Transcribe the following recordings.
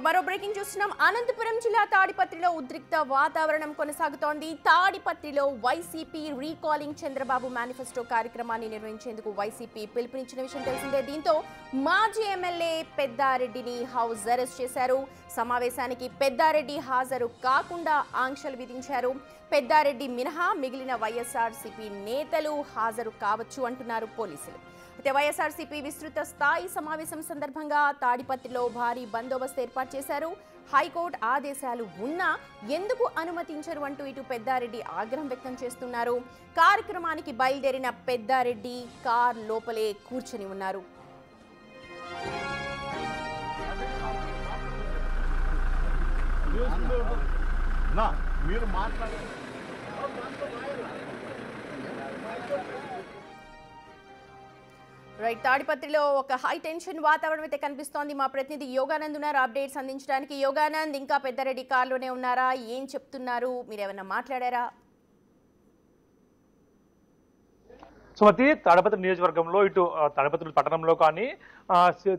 మరో బ్రేకింగ్ చూస్తున్నాం. అనంతపురం జిల్లా తాడిపత్రిలో ఉద్రిక్త వాతావరణం కొనసాగుతోంది. తాడిపత్రిలో వైసీపీ రీకాలింగ్ చంద్రబాబు మేనిఫెస్టో కార్యక్రమాన్ని నిర్వహించేందుకు వైసీపీ పిలుపునిచ్చిన విషయం తెలిసిందే. దీంతో మాజీ ఎమ్మెల్యే పెద్దారెడ్డిని హౌస్ అరెస్ట్ చేశారు. సమావేశానికి పెద్దారెడ్డి హాజరు కాకుండా ఆంక్షలు విధించారు. పెద్దారెడ్డి మినహా మిగిలిన వైఎస్ఆర్సీపీ నేతలు హాజరు కావచ్చు అంటున్నారు పోలీసులు. అయితే వైఎస్ఆర్సీపీ విస్తృత స్థాయి సమావేశం సందర్భంగా తాడిపత్రిలో భారీ బందోబస్తు ఏర్పాటు చేశారు. హైకోర్టు ఆదేశాలు ఉన్నా ఎందుకు అనుమతించరు అంటూ ఇటు పెద్దారెడ్డి ఆగ్రహం వ్యక్తం చేస్తున్నారు. కార్యక్రమానికి బయలుదేరిన పెద్దారెడ్డి కార్ లోపలే కూర్చొని ఉన్నారు. రైట్, తాడిపత్రిలో ఒక హై టెన్షన్ వాతావరణం అయితే కనిపిస్తోంది. మా ప్రతినిధి యోగానంద్ ఉన్నారు అప్డేట్స్ అందించడానికి. యోగానంద్, ఇంకా పెద్దారెడ్డి కార్లోనే ఉన్నారా? ఏం చెప్తున్నారు? మీరు ఏమైనా మాట్లాడారా? సుమతి, తాడిపత్రి నియోజకవర్గంలో ఇటు తాడిపత్రి పట్టణంలో కానీ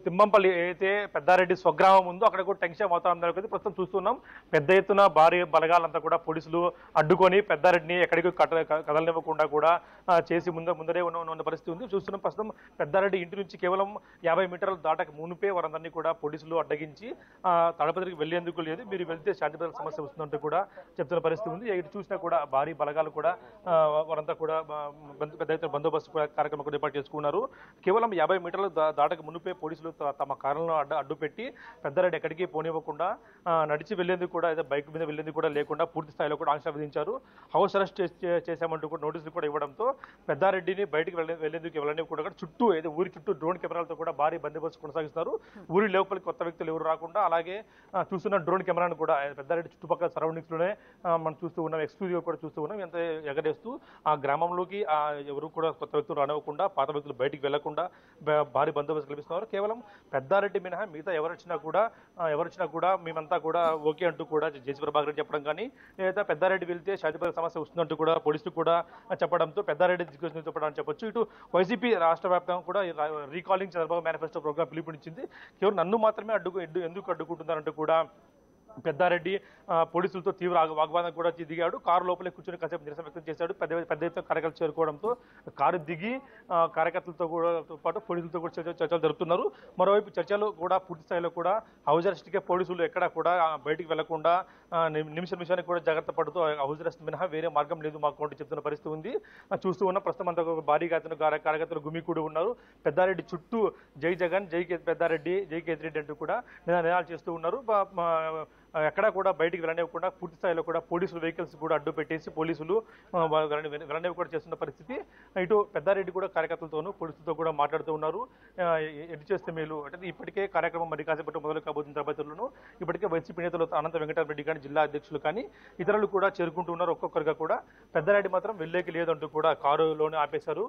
తిమ్మంపల్లి ఏదైతే పెద్దారెడ్డి స్వగ్రామం ఉందో అక్కడ కూడా టెన్షన్ వాతావరణం ప్రస్తుతం చూస్తున్నాం. పెద్ద ఎత్తున భారీ బలగాలంతా కూడా పోలీసులు అడ్డుకొని పెద్దారెడ్డిని ఎక్కడికి కదలనివ్వకుండా కూడా చేసి ముందరే ఉన్న పరిస్థితి ఉంది. చూస్తున్నాం ప్రస్తుతం పెద్దారెడ్డి ఇంటి నుంచి కేవలం 50 మీటర్లు దాటక మునిపే వారందరినీ కూడా పోలీసులు అడ్డగించి తాడిపత్రికి వెళ్లేందుకు లేదు, మీరు వెళ్తే శాంతి భద్రత సమస్య వస్తుందంటూ కూడా చెప్తున్న పరిస్థితి ఉంది. ఇటు చూసినా కూడా భారీ బలగాలు కూడా వారంతా కూడా పెద్ద ఎత్తున బందోబస్తు కార్యక్రమం ఏర్పాటు చేసుకున్నారు. కేవలం 50 మీటర్లు దాటక మునిపే పోలీసులు తమ కారులను అడ్డుపెట్టి పెద్దారెడ్డి ఎక్కడికి పోనివ్వకుండా నడిచి వెళ్లేందుకు కూడా బైక్ మీద వెళ్లేందుకు కూడా లేకుండా పూర్తి స్థాయిలో కూడా ఆంక్షలు విధించారు. హౌస్ అరెస్ట్ చేశామంటూ కూడా నోటీసులు కూడా ఇవ్వడంతో పెద్దారెడ్డిని బయటకు వెళ్ళేందుకు కూడా చుట్టూ ఊరి చుట్టూ డ్రోన్ కెమెరాలతో కూడా భారీ బందోబస్తు కొనసాగిస్తారు. ఊరి లోపలికి కొత్త వ్యక్తులు ఎవరు రాకుండా, అలాగే చూస్తున్న డ్రోన్ కెమెరాను కూడా పెద్దారెడ్డి చుట్టుపక్కల సరౌండింగ్స్ లోనే మనం చూస్తూ ఉన్నాం, ఎక్స్క్లూజివ్ కూడా చూస్తూ ఉన్నాం. ఎంత ఎగరేస్తూ ఆ గ్రామంలోకి ఎవరు కూడా కొత్త వ్యక్తులు రానివ్వకుండా, పాత వ్యక్తులు బయటికి వెళ్లకుండా భారీ బందోబస్తు కల్పిస్తున్నారు. కేవలం పెద్దారెడ్డి మినహా మిగతా ఎవరొచ్చినా కూడా మేమంతా కూడా ఓకే అంటూ కూడా జేసీ ప్రభాకర్ రెడ్డి చెప్పడం కానీ, లేదా పెద్దారెడ్డి వెళ్తే శాంతిభద్రత సమస్య వస్తుందంటూ కూడా పోలీసులు కూడా చెప్పడంతో పెద్దారెడ్డి దిగ్గుని చెప్పడానికి చెప్పొచ్చు. ఇటు వైసీపీ రాష్ట్ర వ్యాప్తంగా కూడా రీకాలింగ్ చంద్రబాబు మేనిఫెస్టో ప్రోగ్రాం పిలుపునిచ్చింది. కేవలం నన్ను మాత్రమే ఎందుకు అడ్డుకుంటున్నారంటూ కూడా పెద్దారెడ్డి పోలీసులతో తీవ్ర వాగ్వాదం కూడా దిగాడు. కారు లోపలే కూర్చొని కాసేపు నిరసన వ్యక్తం చేశాడు. పెద్ద ఎత్తున కార్యకర్తలు చేరుకోవడంతో కారు దిగి కార్యకర్తలతో కూడా పాటు పోలీసులతో కూడా చర్చలు జరుపుతున్నారు. మరోవైపు చర్చలు కూడా పూర్తి స్థాయిలో కూడా హౌస్ అరెస్ట్కే పోలీసులు ఎక్కడా కూడా బయటికి వెళ్లకుండా నిమిషానికి కూడా జాగ్రత్త పడుతూ హౌస్ అరెస్ట్ మినహా వేరే మార్గం లేదు మాకు అంటూ చెప్తున్న పరిస్థితి ఉంది. చూస్తూ ఉన్న ప్రస్తుతం అంతా భారీగా కార్యకర్తలు గుమికూడి ఉన్నారు. పెద్దారెడ్డి చుట్టూ జై జగన్, జై పెద్దారెడ్డి, జై కేతిరెడ్డి అంటూ కూడా నినాదాలు చేస్తూ ఉన్నారు. ఎక్కడా కూడా బయటికి వెళ్ళనివ్వకుండా పూర్తి స్థాయిలో కూడా పోలీసులు వెహికల్స్ కూడా అడ్డు పెట్టేసి పోలీసులు వెళ్ళనివ్వ కూడా చేస్తున్న పరిస్థితి. ఇటు పెద్దారెడ్డి కూడా కార్యకర్తలతోనూ పోలీసులతో కూడా మాట్లాడుతూ ఉన్నారు. ఎటు చేస్తే మేలు అంటే ఇప్పటికే కార్యక్రమం మరి కాసేపట్టు మొదలు కాబోతున్న తరగతులను ఇప్పటికే వైసీపీ నేతలు అనంత వెంకటరెడ్డి కానీ, జిల్లా అధ్యక్షులు కానీ ఇతరులు కూడా చేరుకుంటూ ఉన్నారు. ఒక్కొక్కరిగా కూడా పెద్దారెడ్డి మాత్రం వెళ్ళేకి లేదంటూ కూడా కారులోనే ఆపేశారు.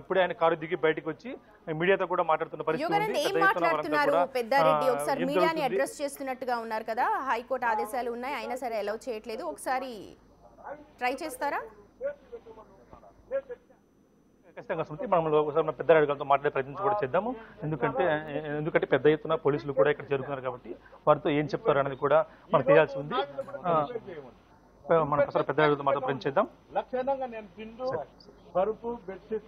ఇప్పుడే ఆయన కారు దిగి బయటకు వచ్చి మీడియాతో కూడా మాట్లాడుతున్న పరిస్థితి ఉంది. హైకోర్టు ఆదేశాలు ఉన్నాయి, అయినా సరే అలౌ చేయట్లేదు. ఒకసారి ట్రై చేస్తారా? ఖచ్చితంగా స్మృతి, మనం ఒకసారి పెద్దారెడ్డి గారితో మాట్లాడే ప్రయత్నం కూడా చేద్దాము. ఎందుకంటే పెద్ద ఎత్తున పోలీసులు కూడా ఇక్కడ చేరుకున్నారు కాబట్టి వారితో ఏం చెప్తారు అనేది కూడా మనకు తెలియాల్సి ఉంది. మనం ఒకసారి పెద్దారెడ్డితో మాతో ప్రయత్నం చేద్దాం. లక్షణంగా నేను తింటూ పరుపు, బెడ్షీట్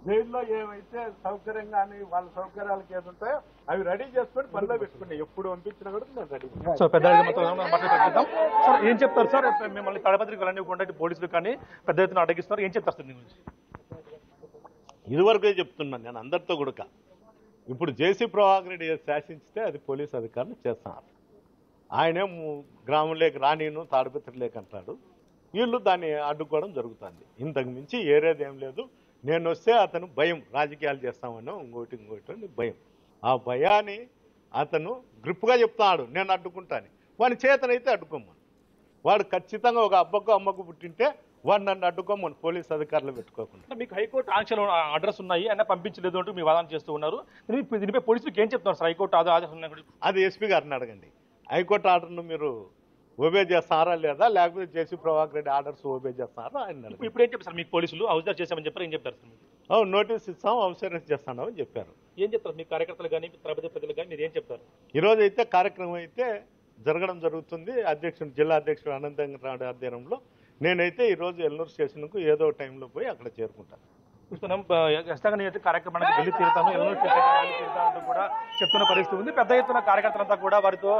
జైల్లో ఏవైతే సౌకర్యంగా అని వాళ్ళ సౌకర్యాలకు ఏది ఉంటాయో అవి రెడీ చేసుకొని పనిలో పెట్టుకున్నాయి. ఎప్పుడు పంపించినా కూడా నేను రెడీ. సో పెద్దారెడ్డి మాట్లాడతాం. సార్ ఏం చెప్తారు సార్? మిమ్మల్ని తాడిపత్రికి వెళ్ళనివ్వకుండా పోలీసులు కానీ పెద్ద ఎత్తున అడ్డగిస్తున్నారు, ఏం చెప్తారు సార్ దీని గురించి? ఇదివరకే చెప్తున్నాను నేను అందరితో కూడా. ఇప్పుడు జేసీ ప్రభాకర్ రెడ్డి శాసించితే అది పోలీసు అధికారులు చేస్తున్నారు. ఆయనేం గ్రామంలోకి రానిను తాడిపత్రి లేకంటాడు. వీళ్ళు దాన్ని అడ్డుకోవడం జరుగుతుంది. ఇంతకు మించి ఏరేది ఏం లేదు. నేను వస్తే అతను భయం, రాజకీయాలు చేస్తామని ఇంకోటి భయం. ఆ భయాన్ని అతను గ్రిప్గా చెప్తాడు, నేను అడ్డుకుంటాను. వాని చేతనైతే అడ్డుకోమని. వాడు ఖచ్చితంగా ఒక అబ్బకు అమ్మకు పుట్టింటే వాడు నన్ను అడ్డుకోమని పోలీసు అధికారులు పెట్టుకోకుండా. మీకు హైకోర్టు ఆంక్షలు అడ్రస్ ఉన్నాయి అయినా పంపించలేదు అంటూ మీ వాదన చేస్తూ ఉన్నారు. దీనిపై పోలీసులకు ఏం చెప్తున్నారు సార్? హైకోర్టు ఆదేశం ఉన్నాయి, అది ఎస్పీ గారిని అడగండి. హైకోర్టు ఆర్డర్ను మీరు ఓబే చేస్తారా లేదా, లేకపోతే జేసీ ప్రభాకర్ రెడ్డి ఆర్డర్స్ ఓబే చేస్తారా ఆయన. ఇప్పుడు ఏం చెప్పారు సార్ మీకు పోలీసులు? హౌస్ అరెస్ట్ చేశామని చెప్పారు, ఏం చెప్తారు సార్? నోటీస్ ఇస్తాం, హౌస్ అరెస్ట్ చేస్తామని చెప్పారు. ఏం చెప్తారు మీ కార్యకర్తలు కానీ తాడిపత్రి ప్రజలు కానీ మీరు ఏం చెప్తారు? ఈరోజు అయితే కార్యక్రమం అయితే జరగడం జరుగుతుంది. జిల్లా అధ్యక్షుడు అనంతరాడు ఆధ్వర్యంలో నేనైతే ఈరోజు ఎల్నూరు స్టేషన్కు ఏదో టైంలో పోయి అక్కడ చేరుకుంటాను. చూస్తున్నాం ఖచ్చితంగా నేనైతే కార్యక్రమానికి వెళ్ళి తీరుతాను, ఎల్నూరు స్టేషన్కి వెళ్ళి తీరుతానంటూ కూడా చెప్తున్న పరిస్థితి ఉంది. పెద్ద ఎత్తున కార్యకర్తలంతా కూడా వారితో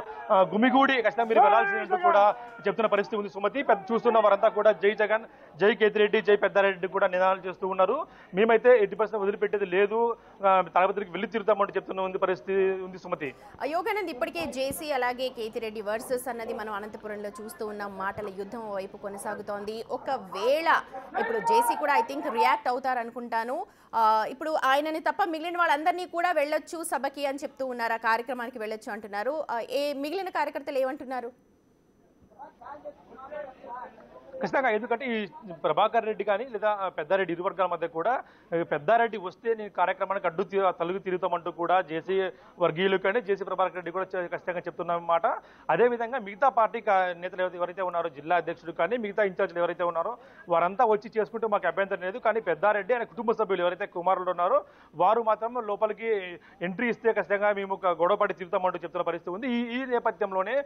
గుమిగూడి ఖచ్చితంగా మీరు వెళ్లాల్సినట్టు కూడా చెప్తున్న పరిస్థితి ఉంది సుమతి. చూస్తున్న వారంతా కూడా జై జగన్, జై కేతిరెడ్డి, జై పెద్దారెడ్డి కూడా నినాదాలు చేస్తూ ఉన్నారు. మేమైతే 80% వదిలిపెట్టేది లేదు, తాడిపత్రికి వెళ్ళి తీరుతామంటూ చెప్తున్న పరిస్థితి ఉంది సుమతి. యోగానంద్, ఇప్పటికే జేసీ అలాగే కేతిరెడ్డి వర్సెస్ అన్నది మనం అనంతపురంలో చూస్తూ ఉన్నాం. మాటల యుద్ధం వైపు కొనసాగుతోంది. ఒకవేళ ఇప్పుడు జేసీ కూడా ఐ థింక్ రియాక్ట్ అవుతారు అనుకుంటాను. ఇప్పుడు ఆయనని తప్ప మిగిలిన వాళ్ళందరినీ కూడా వెళ్ళొచ్చు సభకి అని చెప్తూ ఉన్నారు, ఆ కార్యక్రమానికి వెళ్ళొచ్చు అంటున్నారు. మిగిలిన కార్యకర్తలు ఏమంటున్నారు? ఖచ్చితంగా, ఎందుకంటే ఈ ప్రభాకర్ రెడ్డి కానీ లేదా పెద్దారెడ్డి ఇరు వర్గాల మధ్య కూడా పెద్దారెడ్డి వస్తే నేను కార్యక్రమానికి తలుగు తిరుగుతామంటూ కూడా జేసీ వర్గీయులు కానీ జేసీ ప్రభాకర్ రెడ్డి కూడా ఖచ్చితంగా చెప్తున్నమాట. అదేవిధంగా మిగతా పార్టీ నేతలు ఎవరైతే ఉన్నారో, జిల్లా అధ్యక్షుడు కానీ మిగతా ఇన్ఛార్జీలు ఎవరైతే ఉన్నారో వారంతా వచ్చి చేసుకుంటూ మాకు అభ్యంతరం లేదు. కానీ పెద్దారెడ్డి ఆయన కుటుంబ సభ్యులు ఎవరైతే కుమారులు ఉన్నారో వారు మాత్రం లోపలికి ఎంట్రీ ఇస్తే ఖచ్చితంగా మేము గొడవపడి తిరుగుతామంటూ చెప్తున్న పరిస్థితి ఉంది. ఈ నేపథ్యంలోనే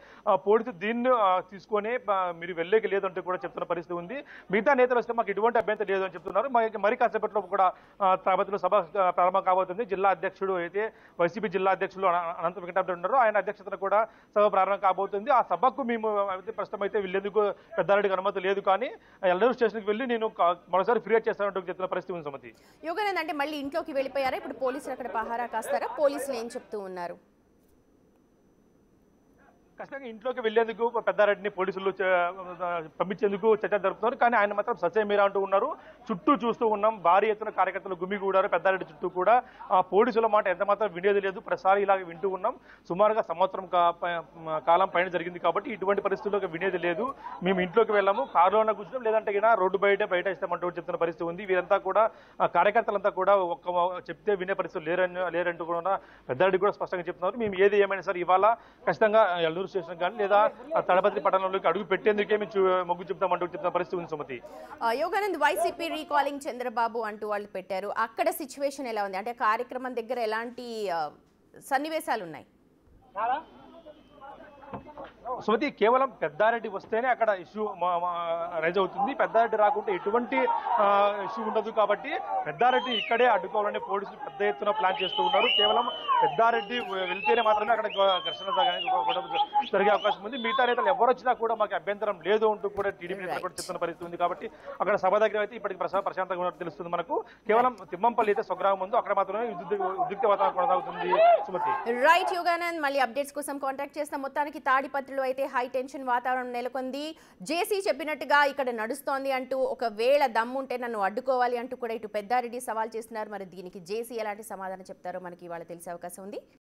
పోలీసు దీన్ని తీసుకొని మీరు వెళ్ళేకి లేదంటూ కూడా చెప్తున్న పరిస్థితి ఉంది. మిగతా నేతలు వస్తే మాకు ఎటువంటి అభ్యంతరం లేదు అని చెప్తున్నారు. మరి కాసేపట్లో కూడా తాడిపత్రిలో సభ ప్రారంభం కాబోతుంది. జిల్లా అధ్యక్షుడు అయితే వైసీపీ జిల్లా అధ్యక్షులు అనంత వెంకటరెడ్డి ఉన్నారు, ఆయన అధ్యక్షతన కూడా సభ ప్రారంభం కాబోతుంది. ఆ సభకు మేము ప్రస్తుతం అయితే వెళ్ళేందుకు పెద్దారెడ్డికి అనుమతి లేదు, కానీ ఎల్నూరు స్టేషన్కి వెళ్ళి నేను మరోసారి ఫిర్యాదు చేస్తానంటూ చెప్తున్న పరిస్థితి ఉంది సుమతి. యోగానంద్, అంటే మళ్ళీ ఇంట్లోకి వెళ్ళిపోయారా? ఇప్పుడు పోలీసులు అక్కడ పహారా కాస్తారా? పోలీసులు ఏం చెప్తూ ఉన్నారు? ఖచ్చితంగా ఇంట్లోకి వెళ్లేందుకు పెద్దారెడ్డిని పోలీసులు పంపించేందుకు చర్చ జరుపుతున్నారు, కానీ ఆయన మాత్రం ససేమీరా అంటూ ఉన్నారు. చుట్టూ చూస్తూ ఉన్నాం, భారీ ఎత్తున కార్యకర్తలు గుమిగూడారు. పెద్దారెడ్డి చుట్టూ కూడా పోలీసుల మాట ఎంత మాత్రం వినేది లేదు. ప్రతిసారి ఇలాగ వింటూ ఉన్నాం. సుమారుగా సంవత్సరం కాలం పైన జరిగింది కాబట్టి ఇటువంటి పరిస్థితుల్లో వినేది లేదు. మేము ఇంట్లోకి వెళ్ళాము, కారులోనే కూర్చున్నాం, లేదంటే రోడ్డు బయట ఇస్తామంటూ చెప్తున్న పరిస్థితి ఉంది. వీరంతా కూడా కార్యకర్తలంతా కూడా చెప్తే వినే పరిస్థితులు లేరంటూ కూడా పెద్దారెడ్డి కూడా స్పష్టంగా చెప్తున్నారు. మేము ఏది ఏమైనా సరే ఇవాళ ఖచ్చితంగా ఎల్నూరు స్టేషన్ కానీ లేదా తాడిపత్రి పట్టణంలోకి అడుగు పెట్టేందుకే మేము మొగ్గు చెప్తామంటూ చెప్తున్న పరిస్థితి ఉంది సుమతి. యోగానంద్, వైసీపీ రీకాలింగ్ చంద్రబాబు అంటూ వాళ్ళు పెట్టారు. అక్కడ సిచ్యువేషన్ ఎలా ఉంది? అంటే కార్యక్రమం దగ్గర ఎలాంటి సన్నివేశాలు ఉన్నాయి? సుమతి, కేవలం పెద్దారెడ్డి వస్తేనే అక్కడ ఇష్యూ రైజ్ అవుతుంది. పెద్దారెడ్డి రాకుంటే ఎటువంటి ఇష్యూ ఉండదు. కాబట్టి పెద్దారెడ్డి ఇక్కడే అడ్డుకోవాలని పోలీసులు పెద్ద ఎత్తున ప్లాన్ చేస్తూ ఉన్నారు. కేవలం పెద్దారెడ్డి వెళ్తేనే మాత్రమే అక్కడ ఘర్షణ జరిగే అవకాశం ఉంది. మిగతా నేతలు ఎవరు వచ్చినా కూడా మాకు అభ్యంతరం లేదు అంటూ కూడా టీడీపీ నేతలు కూడా చెప్తున్న పరిస్థితి ఉంది. కాబట్టి అక్కడ సభ దగ్గర అయితే ఇప్పటికి ప్రశాంతంగా ఉన్నట్టు తెలుస్తుంది మనకు. కేవలం తిమ్మంపల్లి అయితే స్వగ్రామం ఉందో అక్కడ మాత్రమే ఉద్రిక్త వాతావరణం కొనసాగుతుంది సుమతి. రైట్ యోగానంద్, మళ్ళీ అప్డేట్స్ కోసం కాంటాక్ట్ చేస్తాం. మొత్తానికి తాడిపత్రిలో అయితే హై టెన్షన్ వాతావరణం నెలకొంది. జేసీ చెప్పినట్టుగా ఇక్కడ నడుస్తోంది అంటూ, ఒకవేళ దమ్ముంటే నన్ను అడ్డుకోవాలి అంటూ కూడా ఇటు పెద్దారెడ్డి సవాల్ చేస్తున్నారు. మరి దీనికి జేసీ ఎలాంటి సమాధానం చెప్తారో మనకి ఇవాళ తెలిసే అవకాశం ఉంది.